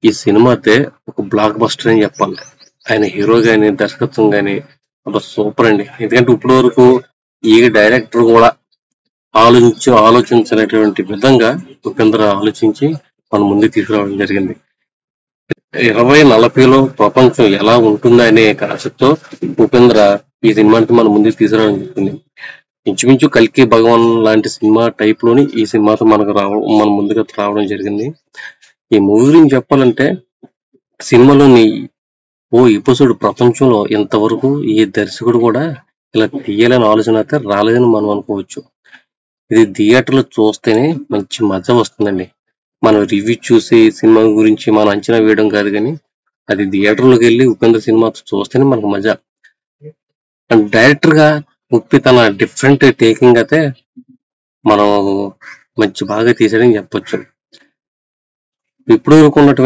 ఈ సినిమా అయితే ఒక బ్లాక్ బస్టర్ అని చెప్పాలి. ఆయన హీరో గాని, దర్శకత్వం గాని అబ్బా సూపర్ అండి. ఎందుకంటే ఇప్పటి వరకు ఏ డైరెక్టర్ కూడా ఆలోచించినటువంటి విధంగా ఉపేంద్ర ఆలోచించి మన ముందుకు తీసుకురావడం జరిగింది. 2040లో ప్రపంచం ఎలా ఉంటుంది అనే కాన్సెప్ట్ తో ఉపేంద్ర ఈ సినిమాని మన ముందుకు తీసుకురావడం జరిగింది. ఇంచుమించు కల్కి భగవాన్ లాంటి సినిమా టైప్ లోని ఈ సినిమాతో మన ముందుకు రావడం జరిగింది. ఈ మూవీ గురించి చెప్పాలంటే సినిమాలోని ఓ ఎపిసోడ్ ప్రపంచంలో ఇంతవరకు ఏ దర్శకుడు కూడా ఇలా తీయాలని ఆలోచన అయితే రాలేదని మనం అనుకోవచ్చు. ఇది థియేటర్లో చూస్తేనే మంచి మజా వస్తుందండి. మనం రివ్యూ చూసి సినిమా గురించి మనం అంచనా వేయడం కాదు కానీ అది థియేటర్లోకి వెళ్ళి ఉపేంద్ర సినిమా చూస్తేనే మనకు మజా. అండ్ డైరెక్టర్ గా ఉప్పి తన డిఫరెంట్ టేకింగ్ అయితే మనం మంచి బాగా తీసాడని చెప్పొచ్చు. ఇప్పుడు వరకు ఉన్నటువంటి